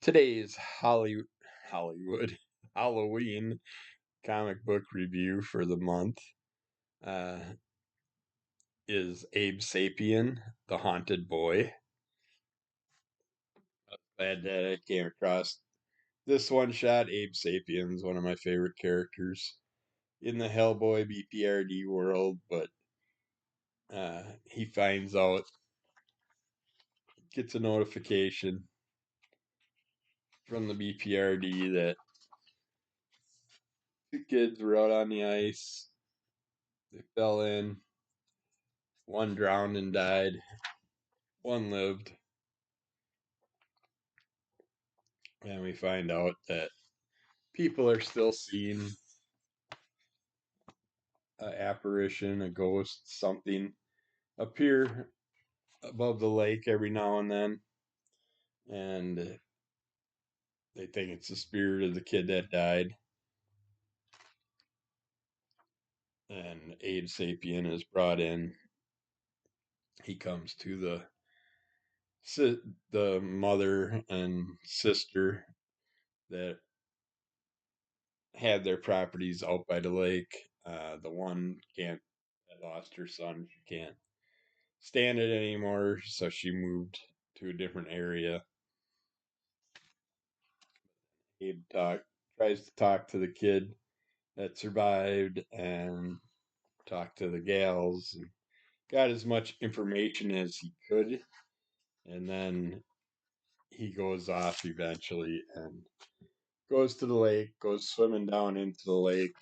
Today's Hollywood Halloween comic book review for the month uh, is Abe Sapien, the Haunted Boy. Glad that I came across this one shot. Abe Sapien's one of my favorite characters in the Hellboy BPRD world, but he finds out, gets a notification from the BPRD that two kids were out on the ice. They fell in. One drowned and died. One lived. And we find out that people are still seeing an apparition, a ghost, something appear above the lake every now and then. And they think it's the spirit of the kid that died. And Abe Sapien is brought in. He comes to the mother and sister that had their properties out by the lake. The one can't that lost her son. She can't stand it anymore, so she moved to a different area. Abe tries to talk to the kid that survived and talk to the gals and got as much information as he could, and then he goes off eventually and goes to the lake, goes swimming down into the lake,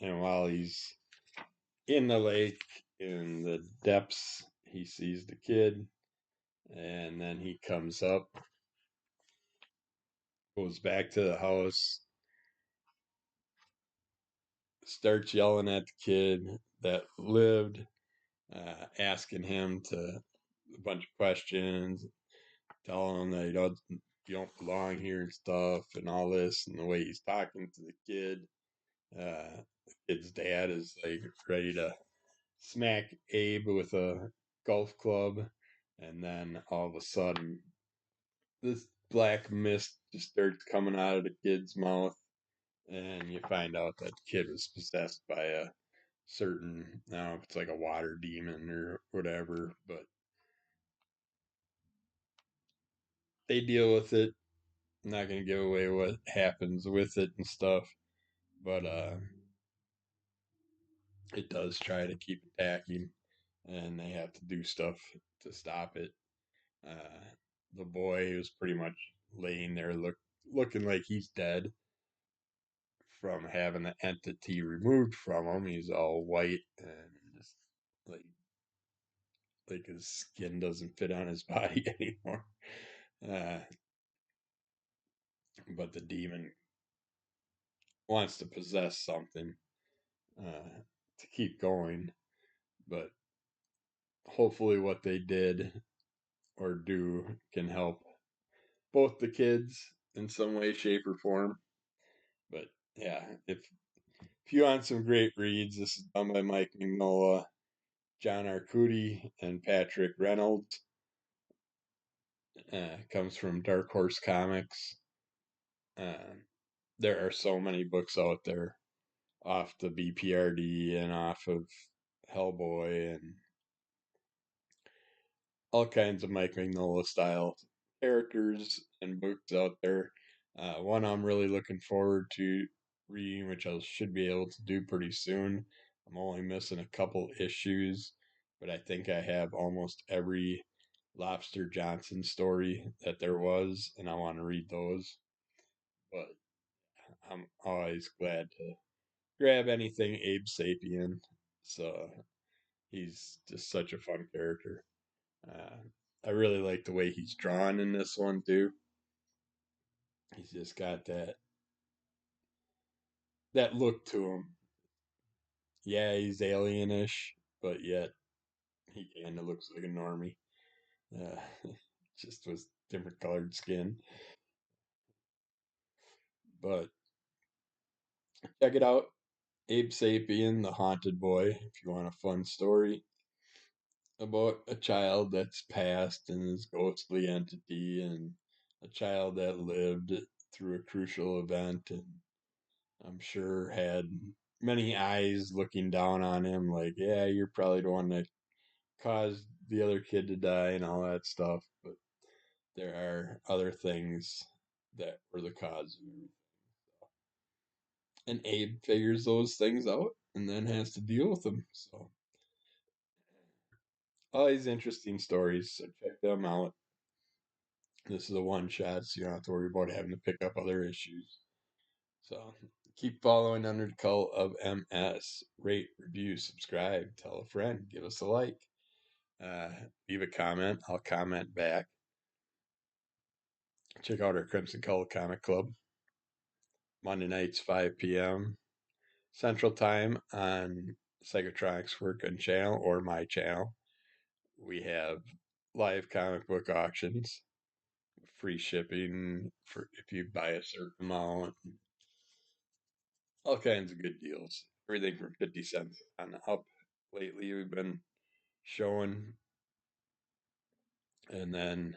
and while he's in the lake in the depths, he sees the kid, and then he comes up, goes back to the house, starts yelling at the kid that lived, asking him to a bunch of questions, telling him that you don't belong here and stuff and all this, and the way he's talking to the kid. The kid's dad is like ready to smack Abe with a golf club, and then all of a sudden, this black mist just starts coming out of the kid's mouth, and you find out that the kid was possessed by a certain, I don't know if it's like a water demon or whatever, but they deal with it. I'm not gonna give away what happens with it and stuff, but it does try to keep attacking, and they have to do stuff to stop it. Uh, the boy is pretty much laying there, looking like he's dead from having the entity removed from him. He's all white and just like his skin doesn't fit on his body anymore. Uh, but the demon wants to possess something to keep going. But hopefully, what they did or do can help both the kids in some way, shape, or form. But yeah, if you want some great reads, this is done by Mike Mignola, John Arcudi, and Patrick Reynolds. Comes from Dark Horse Comics. Uh, there are so many books out there off the BPRD and off of Hellboy and all kinds of Mike Mignola style characters and books out there. One I'm really looking forward to reading, which I should be able to do pretty soon. I'm only missing a couple issues, but I think I have almost every Lobster Johnson story that there was, and I want to read those. But I'm always glad to grab anything Abe Sapien. So he's just such a fun character. Uh, I really like the way he's drawn in this one too. He's just got that look to him. Yeah, he's alienish, but yet he kind of looks like a normie. Uh, just with different colored skin. But check it out, Abe Sapien, the Haunted Boy. If you want a fun story, about a child that's passed and his ghostly entity, and a child that lived through a crucial event, and I'm sure had many eyes looking down on him, like, yeah, you're probably the one that caused the other kid to die and all that stuff. But there are other things that were the cause of everything. And Abe figures those things out and then has to deal with them. So, all these interesting stories. So, check them out. This is a one shot, so you don't have to worry about having to pick up other issues. So, keep following Under the Cult of MS. Rate, review, subscribe, tell a friend, give us a like. Uh, Leave a comment. I'll comment back. Check out our Crimson Cult Comic Club. Monday nights, 5 p.m. Central Time on Psychotronics Workgun channel or my channel. We have live comic book auctions, free shipping for if you buy a certain amount, all kinds of good deals. Everything from 50 cents on up. Lately, we've been showing, and then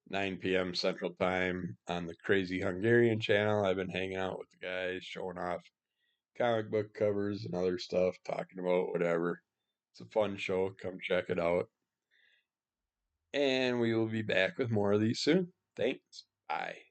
9 p.m. Central Time on the Crazy Hungarian channel. I've been hanging out with the guys, showing off comic book covers and other stuff, talking about whatever. It's a fun show. Come check it out. And we will be back with more of these soon. Thanks. Bye.